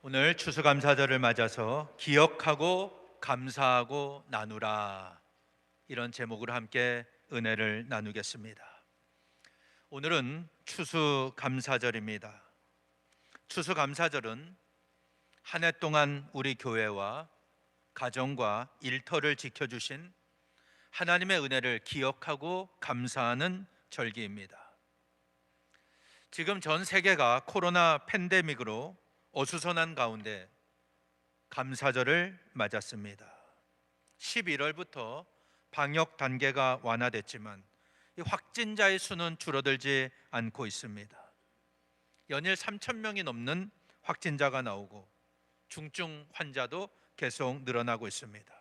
오늘 추수감사절을 맞아서 기억하고 감사하고 나누라, 이런 제목으로 함께 은혜를 나누겠습니다. 오늘은 추수감사절입니다. 추수감사절은 한 해 동안 우리 교회와 가정과 일터를 지켜주신 하나님의 은혜를 기억하고 감사하는 절기입니다. 지금 전 세계가 코로나 팬데믹으로 어수선한 가운데 감사절을 맞았습니다. 11월부터 방역 단계가 완화됐지만 이 확진자의 수는 줄어들지 않고 있습니다. 연일 3천 명이 넘는 확진자가 나오고 중증 환자도 계속 늘어나고 있습니다.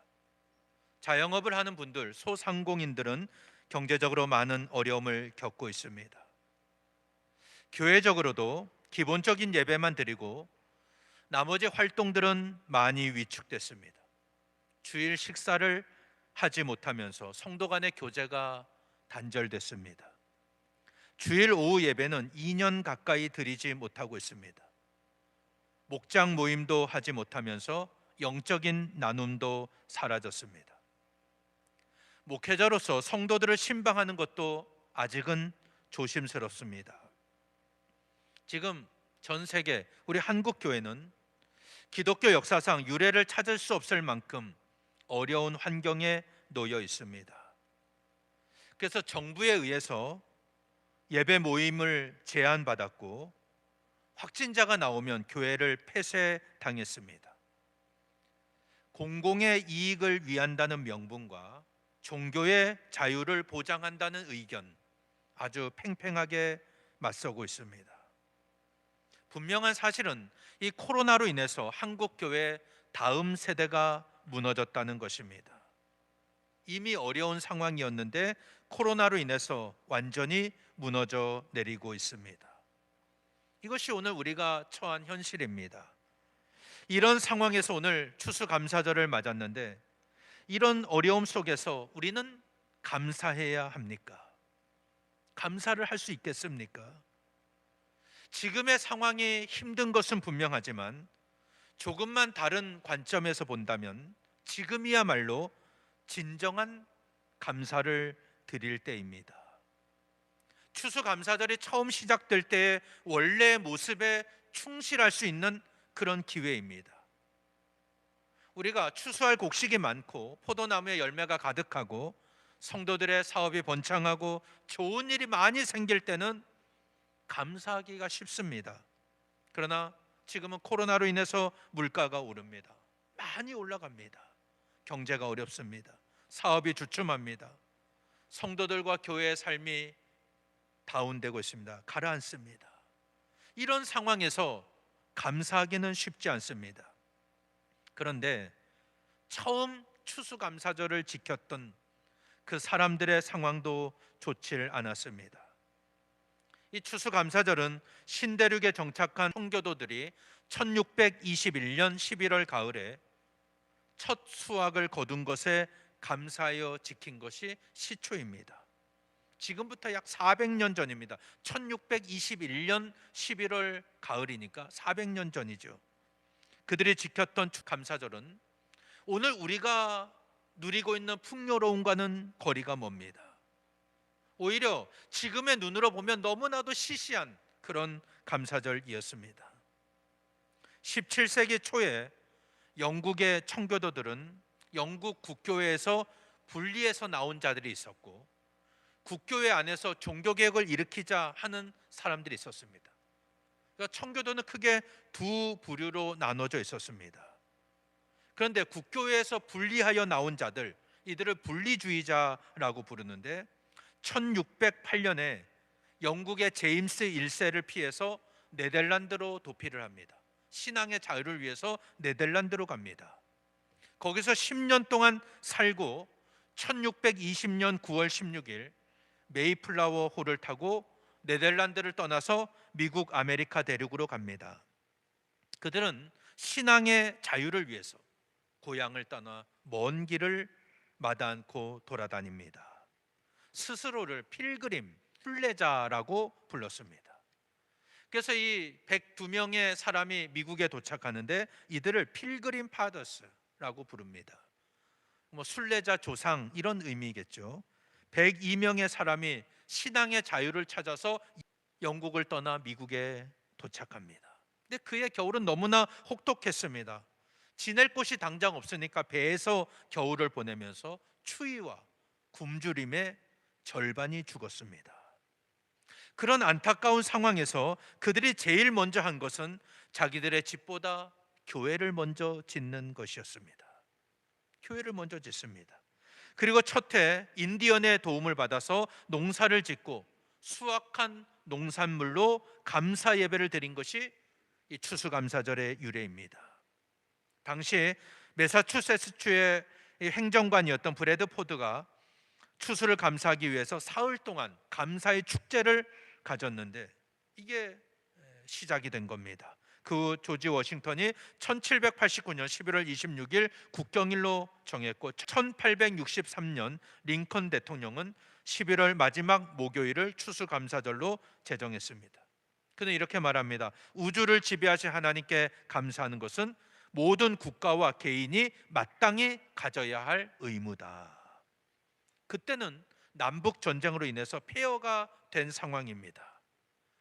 자영업을 하는 분들, 소상공인들은 경제적으로 많은 어려움을 겪고 있습니다. 교회적으로도 기본적인 예배만 드리고 나머지 활동들은 많이 위축됐습니다. 주일 식사를 하지 못하면서 성도 간의 교제가 단절됐습니다. 주일 오후 예배는 2년 가까이 드리지 못하고 있습니다. 목장 모임도 하지 못하면서 영적인 나눔도 사라졌습니다. 목회자로서 성도들을 신방하는 것도 아직은 조심스럽습니다. 지금 전 세계 우리 한국 교회는 기독교 역사상 유례를 찾을 수 없을 만큼 어려운 환경에 놓여 있습니다. 그래서 정부에 의해서 예배 모임을 제한받았고 확진자가 나오면 교회를 폐쇄당했습니다. 공공의 이익을 위한다는 명분과 종교의 자유를 보장한다는 의견, 아주 팽팽하게 맞서고 있습니다. 분명한 사실은 이 코로나로 인해서 한국 교회 다음 세대가 무너졌다는 것입니다. 이미 어려운 상황이었는데 코로나로 인해서 완전히 무너져 내리고 있습니다. 이것이 오늘 우리가 처한 현실입니다. 이런 상황에서 오늘 추수감사절을 맞았는데 이런 어려움 속에서 우리는 감사해야 합니까? 감사를 할 수 있겠습니까? 지금의 상황이 힘든 것은 분명하지만 조금만 다른 관점에서 본다면 지금이야말로 진정한 감사를 드릴 때입니다. 추수감사절이 처음 시작될 때의 원래의 모습에 충실할 수 있는 그런 기회입니다. 우리가 추수할 곡식이 많고 포도나무에 열매가 가득하고 성도들의 사업이 번창하고 좋은 일이 많이 생길 때는 감사하기가 쉽습니다. 그러나 지금은 코로나로 인해서 물가가 오릅니다. 많이 올라갑니다. 경제가 어렵습니다. 사업이 주춤합니다. 성도들과 교회의 삶이 다운되고 있습니다. 가라앉습니다. 이런 상황에서 감사하기는 쉽지 않습니다. 그런데 처음 추수감사절을 지켰던 그 사람들의 상황도 좋지 않았습니다. 이 추수감사절은 신대륙에 정착한 청교도들이 1621년 11월 가을에 첫 수확을 거둔 것에 감사하여 지킨 것이 시초입니다. 지금부터 약 400년 전입니다. 1621년 11월 가을이니까 400년 전이죠. 그들이 지켰던 감사절은 오늘 우리가 누리고 있는 풍요로움과는 거리가 멉니다. 오히려 지금의 눈으로 보면 너무나도 시시한 그런 감사절이었습니다. 17세기 초에 영국의 청교도들은 영국 국교회에서 분리해서 나온 자들이 있었고 국교회 안에서 종교개혁을 일으키자 하는 사람들이 있었습니다. 그러니까 청교도는 크게 두 부류로 나눠져 있었습니다. 그런데 국교회에서 분리하여 나온 자들, 이들을 분리주의자라고 부르는데 1608년에 영국의 제임스 1세를 피해서 네덜란드로 도피를 합니다. 신앙의 자유를 위해서 네덜란드로 갑니다. 거기서 10년 동안 살고 1620년 9월 16일 메이플라워 호를 타고 네덜란드를 떠나서 미국 아메리카 대륙으로 갑니다. 그들은 신앙의 자유를 위해서 고향을 떠나 먼 길을 마다 않고 돌아다닙니다. 스스로를 필그림, 순례자라고 불렀습니다. 그래서 이 102명의 사람이 미국에 도착하는데 이들을 필그림 파더스라고 부릅니다. 뭐 순례자 조상 이런 의미겠죠. 102명의 사람이 신앙의 자유를 찾아서 영국을 떠나 미국에 도착합니다. 근데 그의 겨울은 너무나 혹독했습니다. 지낼 곳이 당장 없으니까 배에서 겨울을 보내면서 추위와 굶주림에 절반이 죽었습니다. 그런 안타까운 상황에서 그들이 제일 먼저 한 것은 자기들의 집보다 교회를 먼저 짓는 것이었습니다. 교회를 먼저 짓습니다. 그리고 첫해 인디언의 도움을 받아서 농사를 짓고 수확한 농산물로 감사 예배를 드린 것이 이 추수감사절의 유래입니다. 당시 매사추세츠주의 행정관이었던 브래드 포드가 추수를 감사하기 위해서 사흘 동안 감사의 축제를 가졌는데 이게 시작이 된 겁니다. 그 조지 워싱턴이 1789년 11월 26일 국경일로 정했고 1863년 링컨 대통령은 11월 마지막 목요일을 추수감사절로 제정했습니다. 그는 이렇게 말합니다. 우주를 지배하신 하나님께 감사하는 것은 모든 국가와 개인이 마땅히 가져야 할 의무다. 그때는 남북 전쟁으로 인해서 폐허가 된 상황입니다.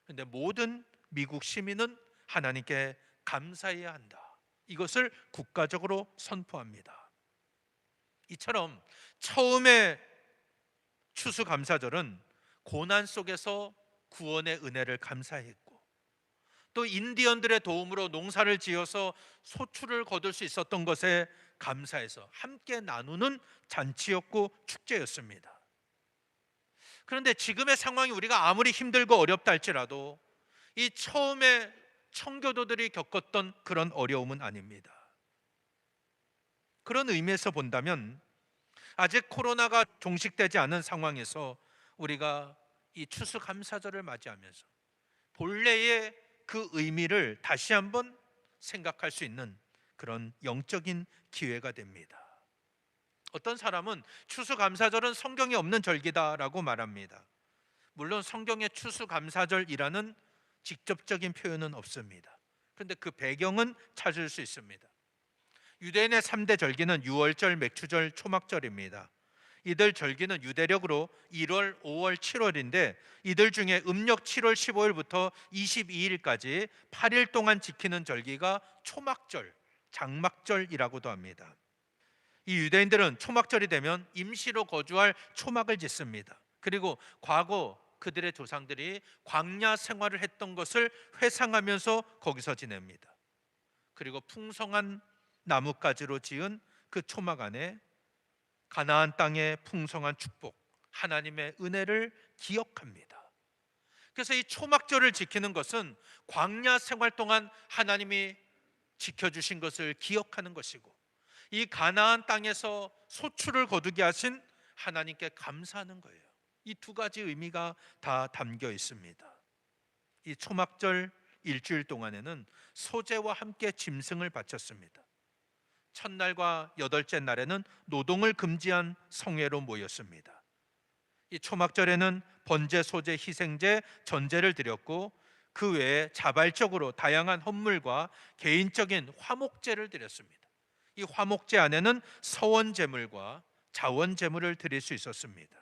그런데 모든 미국 시민은 하나님께 감사해야 한다. 이것을 국가적으로 선포합니다. 이처럼 처음에 추수감사절은 고난 속에서 구원의 은혜를 감사했고 또 인디언들의 도움으로 농사를 지어서 소출을 거둘 수 있었던 것에 감사해서 함께 나누는 잔치였고 축제였습니다. 그런데 지금의 상황이 우리가 아무리 힘들고 어렵다 할지라도 이 처음에 청교도들이 겪었던 그런 어려움은 아닙니다. 그런 의미에서 본다면 아직 코로나가 종식되지 않은 상황에서 우리가 이 추수감사절을 맞이하면서 본래의 그 의미를 다시 한번 생각할 수 있는 그런 영적인 기회가 됩니다. 어떤 사람은 추수감사절은 성경에 없는 절기다라고 말합니다. 물론 성경에 추수감사절이라는 직접적인 표현은 없습니다. 그런데 그 배경은 찾을 수 있습니다. 유대인의 3대 절기는 유월절, 맥추절, 초막절입니다. 이들 절기는 유대력으로 1월, 5월, 7월인데 이들 중에 음력 7월 15일부터 22일까지 8일 동안 지키는 절기가 초막절, 장막절이라고도 합니다. 이 유대인들은 초막절이 되면 임시로 거주할 초막을 짓습니다. 그리고 과거 그들의 조상들이 광야 생활을 했던 것을 회상하면서 거기서 지냅니다. 그리고 풍성한 나뭇가지로 지은 그 초막 안에 가나안 땅의 풍성한 축복, 하나님의 은혜를 기억합니다. 그래서 이 초막절을 지키는 것은 광야 생활 동안 하나님이 지켜주신 것을 기억하는 것이고 이 가나안 땅에서 소출을 거두게 하신 하나님께 감사하는 거예요. 이 두 가지 의미가 다 담겨 있습니다. 이 초막절 일주일 동안에는 소제와 함께 짐승을 바쳤습니다. 첫날과 여덟째 날에는 노동을 금지한 성회로 모였습니다. 이 초막절에는 번제, 소제, 희생제, 전제를 드렸고 그 외에 자발적으로 다양한 헌물과 개인적인 화목제를 드렸습니다. 이 화목제 안에는 서원 제물과 자원 제물을 드릴 수 있었습니다.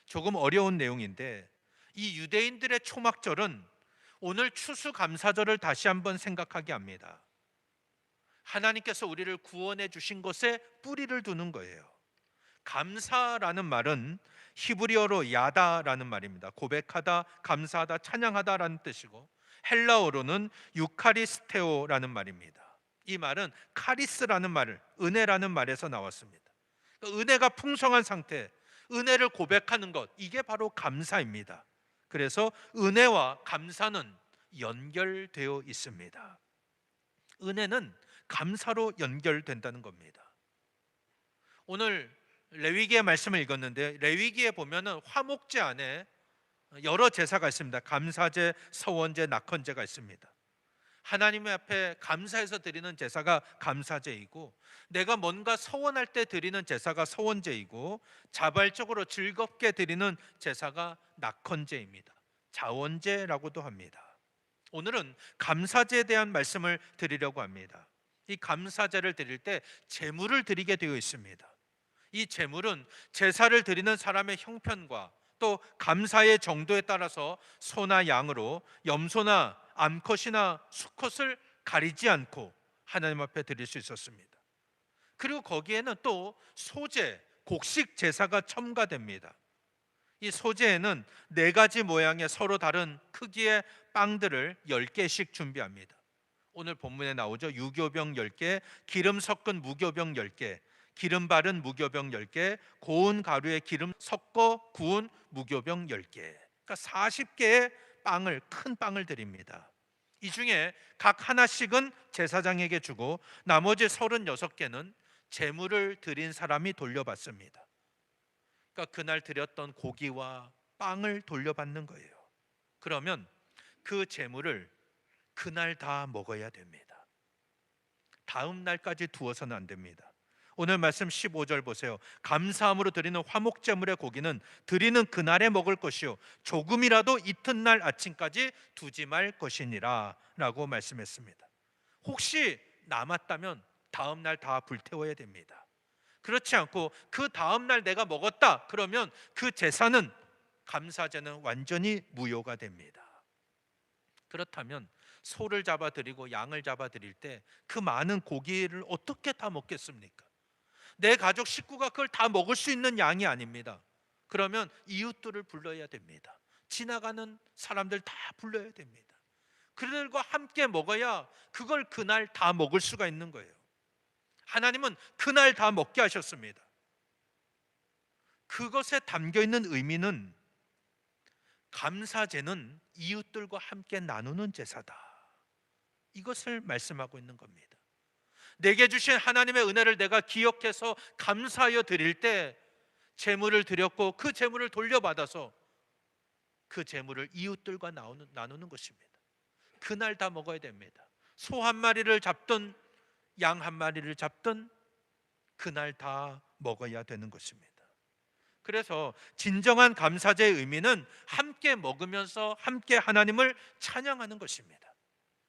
조금 어려운 내용인데 이 유대인들의 초막절은 오늘 추수감사절을 다시 한번 생각하게 합니다. 하나님께서 우리를 구원해 주신 것에 뿌리를 두는 거예요. 감사라는 말은 히브리어로 야다라는 말입니다. 고백하다, 감사하다, 찬양하다라는 뜻이고 헬라어로는 유카리스테오라는 말입니다. 이 말은 카리스라는 말, 은혜라는 말에서 나왔습니다. 은혜가 풍성한 상태, 은혜를 고백하는 것, 이게 바로 감사입니다. 그래서 은혜와 감사는 연결되어 있습니다. 은혜는 감사로 연결된다는 겁니다. 오늘 레위기의 말씀을 읽었는데 레위기에 보면은 화목제 안에 여러 제사가 있습니다. 감사제, 서원제, 낙헌제가 있습니다. 하나님 앞에 감사해서 드리는 제사가 감사제이고 내가 뭔가 서원할 때 드리는 제사가 서원제이고 자발적으로 즐겁게 드리는 제사가 낙헌제입니다. 자원제라고도 합니다. 오늘은 감사제에 대한 말씀을 드리려고 합니다. 이 감사제를 드릴 때 제물을 드리게 되어 있습니다. 이 제물은 제사를 드리는 사람의 형편과 또 감사의 정도에 따라서 소나 양으로 염소나 암컷이나 수컷을 가리지 않고 하나님 앞에 드릴 수 있었습니다. 그리고 거기에는 또 소제, 곡식 제사가 첨가됩니다. 이 소제에는 네 가지 모양의 서로 다른 크기의 빵들을 10개씩 준비합니다. 오늘 본문에 나오죠. 유교병 10개, 기름 섞은 무교병 10개, 기름 바른 무교병 10개, 고운 가루에 기름 섞어 구운 무교병 10개. 그러니까 40개의 빵을, 큰 빵을 드립니다. 이 중에 각 하나씩은 제사장에게 주고 나머지 36개는 제물을 드린 사람이 돌려받습니다. 그러니까 그날 드렸던 고기와 빵을 돌려받는 거예요. 그러면 그 제물을 그날 다 먹어야 됩니다. 다음 날까지 두어서는 안 됩니다. 오늘 말씀 15절 보세요. 감사함으로 드리는 화목제물의 고기는 드리는 그날에 먹을 것이요 조금이라도 이튿날 아침까지 두지 말 것이니라 라고 말씀했습니다. 혹시 남았다면 다음 날 다 불태워야 됩니다. 그렇지 않고 그 다음 날 내가 먹었다 그러면 그 제사는, 감사제는 완전히 무효가 됩니다. 그렇다면 소를 잡아 드리고 양을 잡아 드릴 때 그 많은 고기를 어떻게 다 먹겠습니까? 내 가족 식구가 그걸 다 먹을 수 있는 양이 아닙니다. 그러면 이웃들을 불러야 됩니다. 지나가는 사람들 다 불러야 됩니다. 그들과 함께 먹어야 그걸 그날 다 먹을 수가 있는 거예요. 하나님은 그날 다 먹게 하셨습니다. 그것에 담겨 있는 의미는 감사제는 이웃들과 함께 나누는 제사다, 이것을 말씀하고 있는 겁니다. 내게 주신 하나님의 은혜를 내가 기억해서 감사하여 드릴 때 제물을 드렸고 그 제물을 돌려받아서 그 제물을 이웃들과 나누는 것입니다. 그날 다 먹어야 됩니다. 소 한 마리를 잡든 양 한 마리를 잡든 그날 다 먹어야 되는 것입니다. 그래서 진정한 감사제의 의미는 함께 먹으면서 함께 하나님을 찬양하는 것입니다.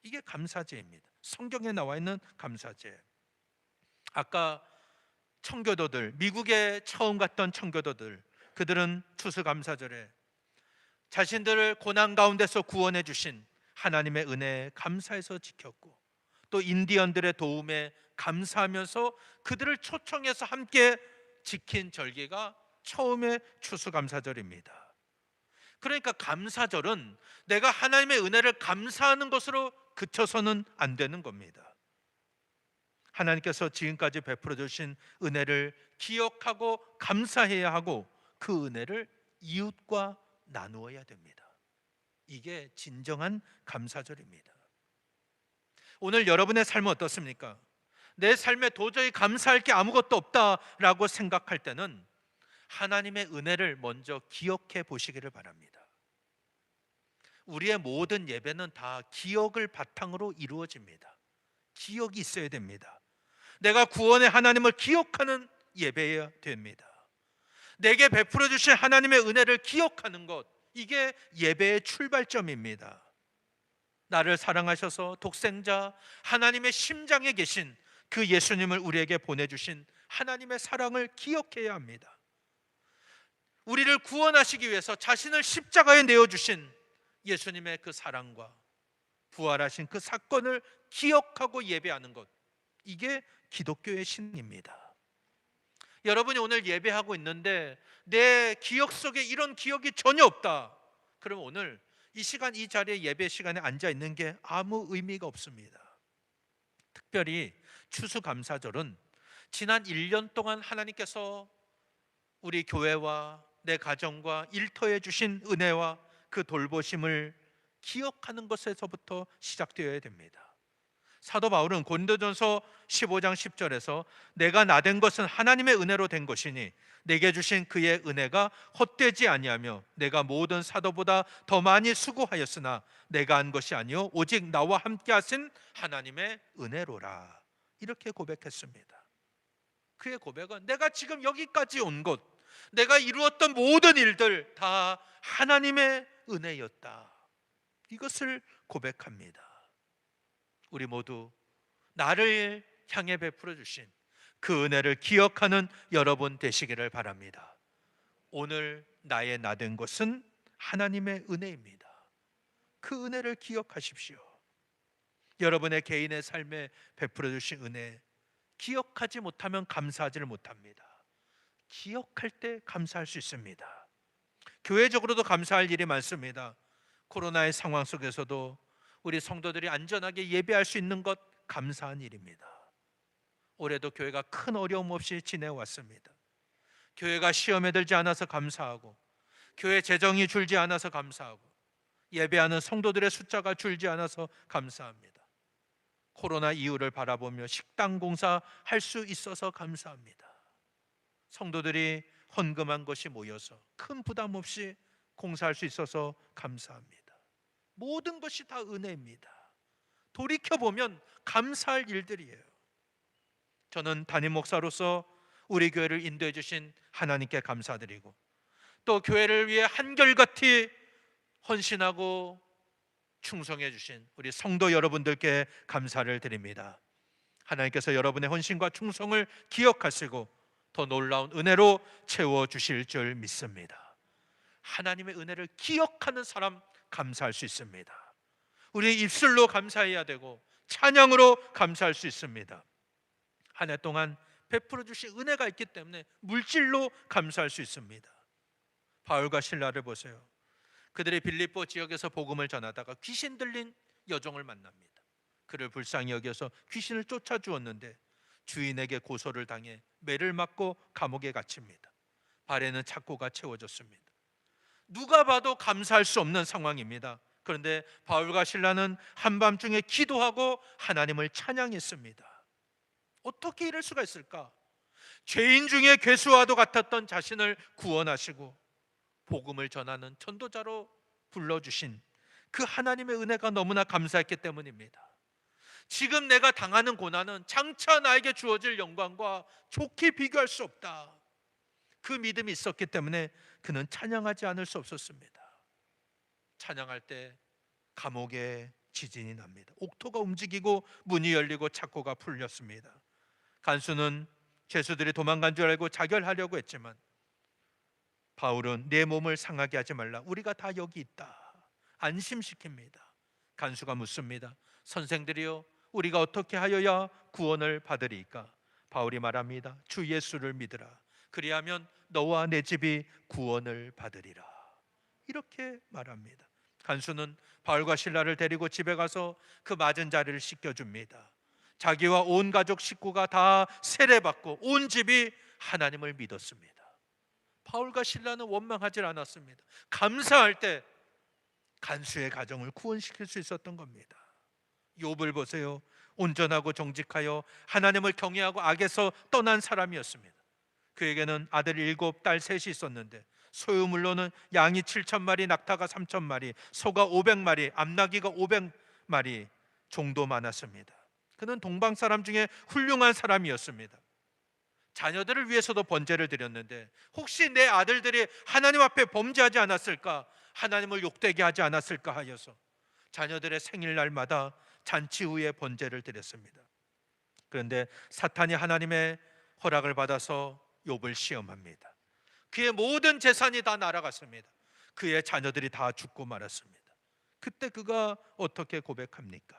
이게 감사제입니다. 성경에 나와 있는 감사제. 아까 청교도들, 미국에 처음 갔던 청교도들, 그들은 추수감사절에 자신들을 고난 가운데서 구원해 주신 하나님의 은혜에 감사해서 지켰고, 또 인디언들의 도움에 감사하면서 그들을 초청해서 함께 지킨 절기가 처음의 추수감사절입니다. 그러니까 감사절은 내가 하나님의 은혜를 감사하는 것으로 그쳐서는 안 되는 겁니다. 하나님께서 지금까지 베풀어 주신 은혜를 기억하고 감사해야 하고 그 은혜를 이웃과 나누어야 됩니다. 이게 진정한 감사절입니다. 오늘 여러분의 삶은 어떻습니까? 내 삶에 도저히 감사할 게 아무것도 없다라고 생각할 때는 하나님의 은혜를 먼저 기억해 보시기를 바랍니다. 우리의 모든 예배는 다 기억을 바탕으로 이루어집니다. 기억이 있어야 됩니다. 내가 구원의 하나님을 기억하는 예배여야 됩니다. 내게 베풀어 주신 하나님의 은혜를 기억하는 것, 이게 예배의 출발점입니다. 나를 사랑하셔서 독생자 하나님의 심장에 계신 그 예수님을 우리에게 보내주신 하나님의 사랑을 기억해야 합니다. 우리를 구원하시기 위해서 자신을 십자가에 내어주신 예수님의 그 사랑과 부활하신 그 사건을 기억하고 예배하는 것, 이게 기독교의 신입니다. 여러분이 오늘 예배하고 있는데 내 기억 속에 이런 기억이 전혀 없다, 그럼 오늘 이 시간, 이 자리에 예배 시간에 앉아 있는 게 아무 의미가 없습니다. 특별히 추수감사절은 지난 1년 동안 하나님께서 우리 교회와 내 가정과 일터에 주신 은혜와 그 돌보심을 기억하는 것에서부터 시작되어야 됩니다. 사도 바울은 고린도전서 15장 10절에서 내가 나된 것은 하나님의 은혜로 된 것이니 내게 주신 그의 은혜가 헛되지 아니하며 내가 모든 사도보다 더 많이 수고하였으나 내가 한 것이 아니요 오직 나와 함께 하신 하나님의 은혜로라, 이렇게 고백했습니다. 그의 고백은 내가 지금 여기까지 온 것, 내가 이루었던 모든 일들 다 하나님의 은혜였다, 이것을 고백합니다. 우리 모두 나를 향해 베풀어 주신 그 은혜를 기억하는 여러분 되시기를 바랍니다. 오늘 나의 나 된 것은 하나님의 은혜입니다. 그 은혜를 기억하십시오. 여러분의 개인의 삶에 베풀어 주신 은혜, 기억하지 못하면 감사하지를 못합니다. 기억할 때 감사할 수 있습니다. 교회적으로도 감사할 일이 많습니다. 코로나의 상황 속에서도 우리 성도들이 안전하게 예배할 수 있는 것 감사한 일입니다. 올해도 교회가 큰 어려움 없이 지내왔습니다. 교회가 시험에 들지 않아서 감사하고, 교회 재정이 줄지 않아서 감사하고, 예배하는 성도들의 숫자가 줄지 않아서 감사합니다. 코로나 이후를 바라보며 식당 공사 할 수 있어서 감사합니다. 성도들이 헌금한 것이 모여서 큰 부담 없이 공사할 수 있어서 감사합니다. 모든 것이 다 은혜입니다. 돌이켜보면 감사할 일들이에요. 저는 담임 목사로서 우리 교회를 인도해 주신 하나님께 감사드리고, 또 교회를 위해 한결같이 헌신하고 충성해 주신 우리 성도 여러분들께 감사를 드립니다. 하나님께서 여러분의 헌신과 충성을 기억하시고 더 놀라운 은혜로 채워주실 줄 믿습니다. 하나님의 은혜를 기억하는 사람 감사할 수 있습니다. 우리 입술로 감사해야 되고 찬양으로 감사할 수 있습니다. 한 해 동안 베풀어 주신 은혜가 있기 때문에 물질로 감사할 수 있습니다. 바울과 실라를 보세요. 그들이 빌립보 지역에서 복음을 전하다가 귀신 들린 여종을 만납니다. 그를 불쌍히 여겨서 귀신을 쫓아주었는데 주인에게 고소를 당해 매를 맞고 감옥에 갇힙니다. 발에는 착고가 채워졌습니다. 누가 봐도 감사할 수 없는 상황입니다. 그런데 바울과 실라는 한밤중에 기도하고 하나님을 찬양했습니다. 어떻게 이럴 수가 있을까? 죄인 중에 괴수와도 같았던 자신을 구원하시고 복음을 전하는 전도자로 불러주신 그 하나님의 은혜가 너무나 감사했기 때문입니다. 지금 내가 당하는 고난은 장차 나에게 주어질 영광과 좋게 비교할 수 없다. 그 믿음이 있었기 때문에 그는 찬양하지 않을 수 없었습니다. 찬양할 때 감옥에 지진이 납니다. 옥토가 움직이고 문이 열리고 착고가 풀렸습니다. 간수는 죄수들이 도망간 줄 알고 자결하려고 했지만 바울은 내 몸을 상하게 하지 말라, 우리가 다 여기 있다, 안심시킵니다. 간수가 묻습니다. 선생들이여, 우리가 어떻게 하여야 구원을 받으리까? 바울이 말합니다. 주 예수를 믿으라. 그리하면 너와 내 집이 구원을 받으리라. 이렇게 말합니다. 간수는 바울과 실라를 데리고 집에 가서 그 맞은 자리를 씻겨줍니다. 자기와 온 가족 식구가 다 세례받고 온 집이 하나님을 믿었습니다. 바울과 실라는 원망하지 않았습니다. 감사할 때 간수의 가정을 구원시킬 수 있었던 겁니다. 욥을 보세요. 온전하고 정직하여 하나님을 경외하고 악에서 떠난 사람이었습니다. 그에게는 아들 7, 딸 3이 있었는데 소유물로는 양이 7,000마리, 낙타가 3,000마리, 소가 500마리, 암나귀가 500마리 정도 많았습니다. 그는 동방 사람 중에 훌륭한 사람이었습니다. 자녀들을 위해서도 번제를 드렸는데 혹시 내 아들들이 하나님 앞에 범죄하지 않았을까, 하나님을 욕되게 하지 않았을까 하여서 자녀들의 생일날마다 잔치 후에 번제를 드렸습니다. 그런데 사탄이 하나님의 허락을 받아서 욥을 시험합니다. 그의 모든 재산이 다 날아갔습니다. 그의 자녀들이 다 죽고 말았습니다. 그때 그가 어떻게 고백합니까?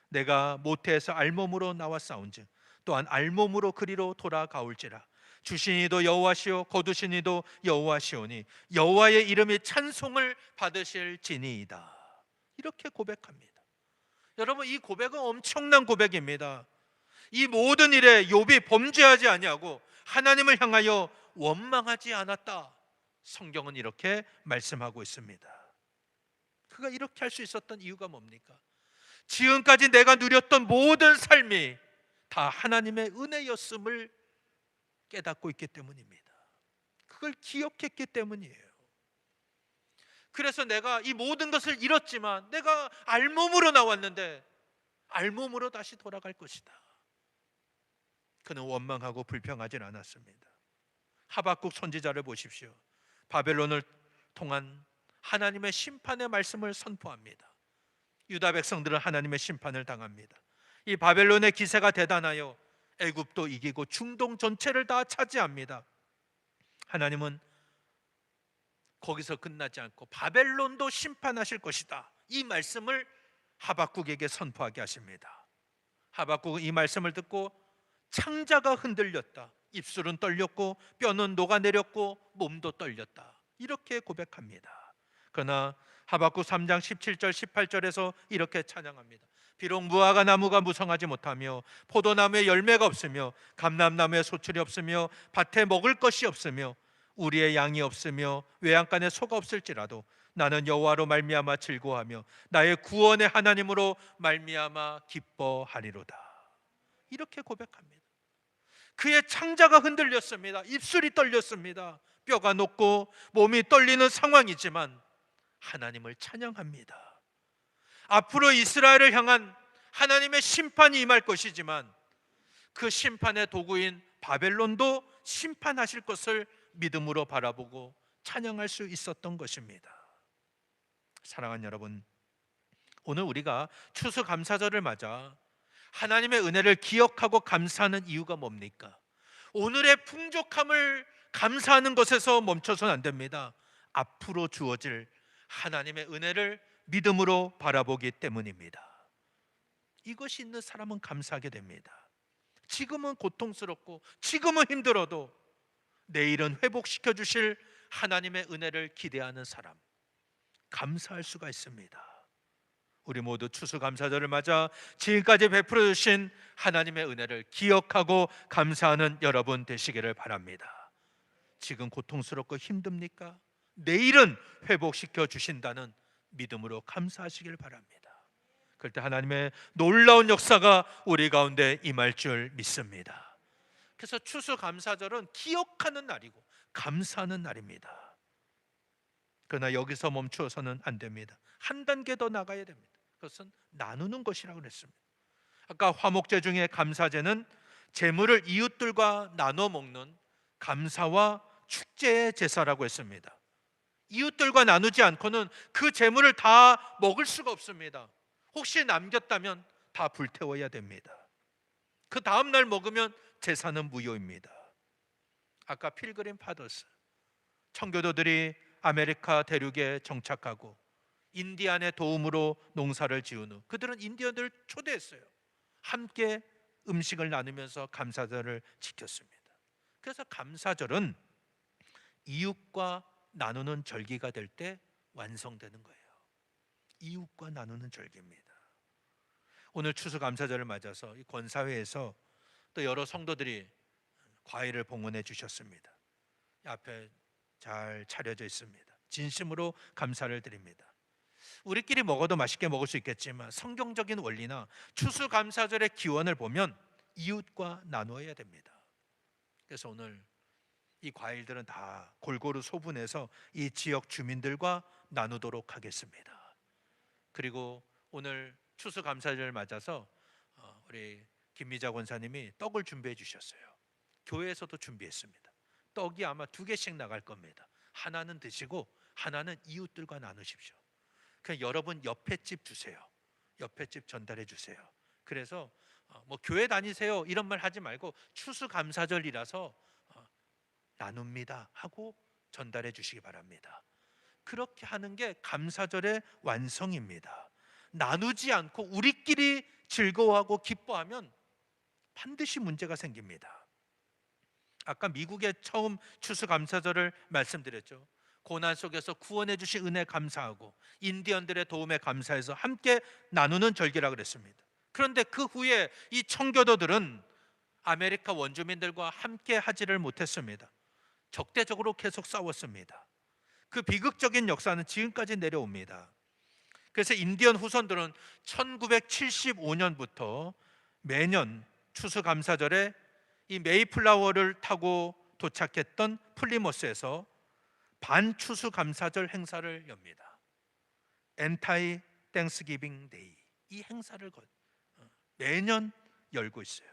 내가 모태에서 알몸으로 나와 싸운즉 또한 알몸으로 그리로 돌아가올지라. 주신 이도 여호와시오 거두신 이도 여호와시오니 여호와의 이름이 찬송을 받으실지니이다. 이렇게 고백합니다. 여러분, 이 고백은 엄청난 고백입니다. 이 모든 일에 욥이 범죄하지 아니하고 하나님을 향하여 원망하지 않았다. 성경은 이렇게 말씀하고 있습니다. 그가 이렇게 할 수 있었던 이유가 뭡니까? 지금까지 내가 누렸던 모든 삶이 다 하나님의 은혜였음을 깨닫고 있기 때문입니다. 그걸 기억했기 때문이에요. 그래서 내가 이 모든 것을 잃었지만 내가 알몸으로 나왔는데 알몸으로 다시 돌아갈 것이다. 그는 원망하고 불평하지 않았습니다. 하박국 선지자를 보십시오. 바벨론을 통한 하나님의 심판의 말씀을 선포합니다. 유다 백성들은 하나님의 심판을 당합니다. 이 바벨론의 기세가 대단하여 애굽도 이기고 중동 전체를 다 차지합니다. 하나님은 거기서 끝나지 않고 바벨론도 심판하실 것이다, 이 말씀을 하박국에게 선포하게 하십니다. 하박국은 이 말씀을 듣고 창자가 흔들렸다, 입술은 떨렸고 뼈는 녹아내렸고 몸도 떨렸다, 이렇게 고백합니다. 그러나 하박국 3장 17절 18절에서 이렇게 찬양합니다. 비록 무화과 나무가 무성하지 못하며 포도나무에 열매가 없으며 감람나무에 소출이 없으며 밭에 먹을 것이 없으며 우리의 양이 없으며 외양간에 소가 없을지라도 나는 여호와로 말미암아 즐거워하며 나의 구원의 하나님으로 말미암아 기뻐하리로다, 이렇게 고백합니다. 그의 창자가 흔들렸습니다. 입술이 떨렸습니다. 뼈가 녹고 몸이 떨리는 상황이지만 하나님을 찬양합니다. 앞으로 이스라엘을 향한 하나님의 심판이 임할 것이지만 그 심판의 도구인 바벨론도 심판하실 것을 믿음으로 바라보고 찬양할 수 있었던 것입니다. 사랑하는 여러분, 오늘 우리가 추수감사절을 맞아 하나님의 은혜를 기억하고 감사하는 이유가 뭡니까? 오늘의 풍족함을 감사하는 것에서 멈춰서는 안 됩니다. 앞으로 주어질 하나님의 은혜를 믿음으로 바라보기 때문입니다. 이것이 있는 사람은 감사하게 됩니다. 지금은 고통스럽고 지금은 힘들어도 내일은 회복시켜 주실 하나님의 은혜를 기대하는 사람, 감사할 수가 있습니다. 우리 모두 추수감사절을 맞아 지금까지 베풀어 주신 하나님의 은혜를 기억하고 감사하는 여러분 되시기를 바랍니다. 지금 고통스럽고 힘듭니까? 내일은 회복시켜 주신다는 믿음으로 감사하시길 바랍니다. 그럴 때 하나님의 놀라운 역사가 우리 가운데 임할 줄 믿습니다. 그래서 추수감사절은 기억하는 날이고 감사하는 날입니다. 그러나 여기서 멈추어서는 안 됩니다. 한 단계 더 나가야 됩니다. 그것은 나누는 것이라고 그랬습니다. 아까 화목제 중에 감사제는 제물을 이웃들과 나눠 먹는 감사와 축제의 제사라고 했습니다. 이웃들과 나누지 않고는 그 제물을 다 먹을 수가 없습니다. 혹시 남겼다면 다 불태워야 됩니다. 그 다음 날 먹으면 제사는 무효입니다. 아까 필그림 파더스, 청교도들이 아메리카 대륙에 정착하고 인디안의 도움으로 농사를 지은 후 그들은 인디언들을 초대했어요. 함께 음식을 나누면서 감사절을 지켰습니다. 그래서 감사절은 이웃과 나누는 절기가 될 때 완성되는 거예요. 이웃과 나누는 절기입니다. 오늘 추수감사절을 맞아서 이 권사회에서 또 여러 성도들이 과일을 봉헌해 주셨습니다. 앞에 잘 차려져 있습니다. 진심으로 감사를 드립니다. 우리끼리 먹어도 맛있게 먹을 수 있겠지만 성경적인 원리나 추수감사절의 기원을 보면 이웃과 나누어야 됩니다. 그래서 오늘 이 과일들은 다 골고루 소분해서 이 지역 주민들과 나누도록 하겠습니다. 그리고 오늘 추수감사절을 맞아서 우리 김미자 권사님이 떡을 준비해 주셨어요. 교회에서도 준비했습니다. 떡이 아마 2개씩 나갈 겁니다. 하나는 드시고 하나는 이웃들과 나누십시오. 그냥 여러분 옆에 집 주세요. 옆에 집 전달해 주세요. 그래서 뭐 교회 다니세요 이런 말 하지 말고 추수감사절이라서 나눕니다 하고 전달해 주시기 바랍니다. 그렇게 하는 게 감사절의 완성입니다. 나누지 않고 우리끼리 즐거워하고 기뻐하면 반드시 문제가 생깁니다. 아까 미국의 처음 추수감사절을 말씀드렸죠. 고난 속에서 구원해 주신 은혜 감사하고 인디언들의 도움에 감사해서 함께 나누는 절기라고 그랬습니다. 그런데 그 후에 이 청교도들은 아메리카 원주민들과 함께 하지를 못했습니다. 적대적으로 계속 싸웠습니다. 그 비극적인 역사는 지금까지 내려옵니다. 그래서 인디언 후손들은 1975년부터 매년 추수감사절에 이 메이플라워를 타고 도착했던 플리머스에서 반추수감사절 행사를 엽니다. 엔타이 땡스기빙 데이, 이 행사를 매년 열고 있어요.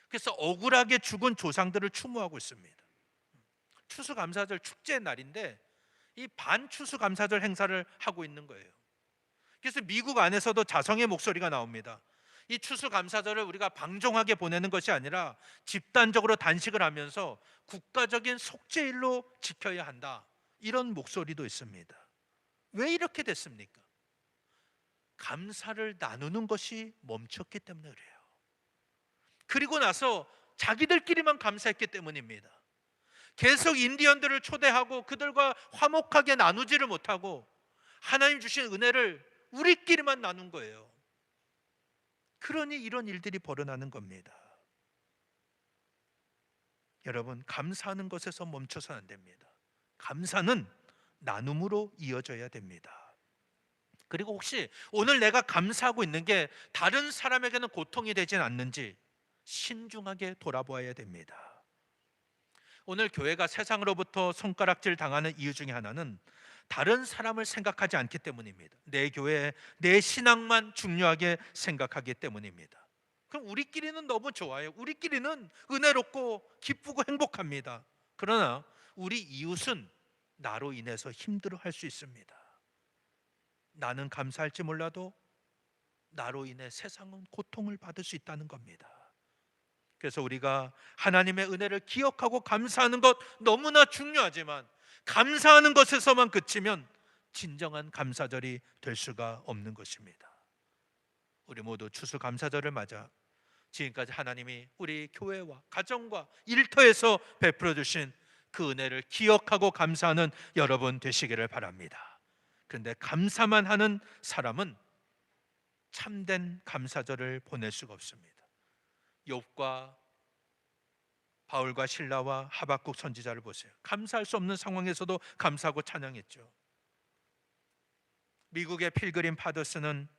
그래서 억울하게 죽은 조상들을 추모하고 있습니다. 추수감사절 축제 날인데 이 반추수감사절 행사를 하고 있는 거예요. 그래서 미국 안에서도 자성의 목소리가 나옵니다. 이 추수감사절을 우리가 방종하게 보내는 것이 아니라 집단적으로 단식을 하면서 국가적인 속죄일로 지켜야 한다, 이런 목소리도 있습니다. 왜 이렇게 됐습니까? 감사를 나누는 것이 멈췄기 때문에 그래요. 그리고 나서 자기들끼리만 감사했기 때문입니다. 계속 인디언들을 초대하고 그들과 화목하게 나누지를 못하고 하나님 주신 은혜를 우리끼리만 나눈 거예요. 그러니 이런 일들이 벌어나는 겁니다. 여러분, 감사하는 것에서 멈춰서는 안 됩니다. 감사는 나눔으로 이어져야 됩니다. 그리고 혹시 오늘 내가 감사하고 있는 게 다른 사람에게는 고통이 되진 않는지 신중하게 돌아보아야 됩니다. 오늘 교회가 세상으로부터 손가락질 당하는 이유 중에 하나는 다른 사람을 생각하지 않기 때문입니다. 내 교회, 내 신앙만 중요하게 생각하기 때문입니다. 그럼 우리끼리는 너무 좋아요. 우리끼리는 은혜롭고 기쁘고 행복합니다. 그러나 우리 이웃은 나로 인해서 힘들어할 수 있습니다. 나는 감사할지 몰라도 나로 인해 세상은 고통을 받을 수 있다는 겁니다. 그래서 우리가 하나님의 은혜를 기억하고 감사하는 것 너무나 중요하지만 감사하는 것에서만 그치면 진정한 감사절이 될 수가 없는 것입니다. 우리 모두 추수감사절을 맞아 지금까지 하나님이 우리 교회와 가정과 일터에서 베풀어 주신 그 은혜를 기억하고 감사하는 여러분 되시기를 바랍니다. 그런데 감사만 하는 사람은 참된 감사절을 보낼 수가 없습니다. 욥과 바울과 실라와 하박국 선지자를 보세요. 감사할 수 없는 상황에서도 감사하고 찬양했죠. 미국의 필그림 파더스는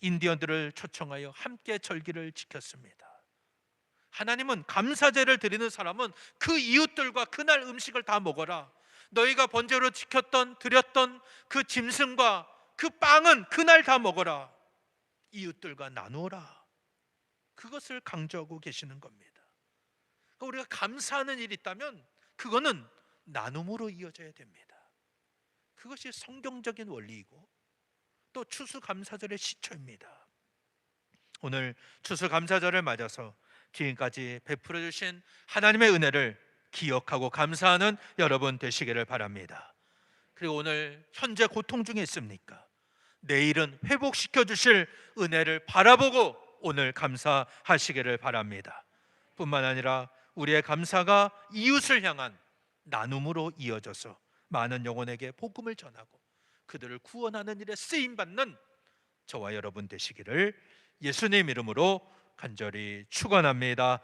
인디언들을 초청하여 함께 절기를 지켰습니다. 하나님은 감사제를 드리는 사람은 그 이웃들과 그날 음식을 다 먹어라, 너희가 번제로 지켰던 드렸던 그 짐승과 그 빵은 그날 다 먹어라, 이웃들과 나누어라, 그것을 강조하고 계시는 겁니다. 우리가 감사하는 일이 있다면 그거는 나눔으로 이어져야 됩니다. 그것이 성경적인 원리이고 또 추수감사절의 시초입니다. 오늘 추수감사절을 맞아서 지금까지 베풀어 주신 하나님의 은혜를 기억하고 감사하는 여러분 되시기를 바랍니다. 그리고 오늘 현재 고통 중에 있습니까? 내일은 회복시켜 주실 은혜를 바라보고 오늘 감사하시기를 바랍니다. 뿐만 아니라 우리의 감사가 이웃을 향한 나눔으로 이어져서 많은 영혼에게 복음을 전하고 그들을 구원하는 일에 쓰임받는 저와 여러분 되시기를 예수님 이름으로 간절히 축원합니다.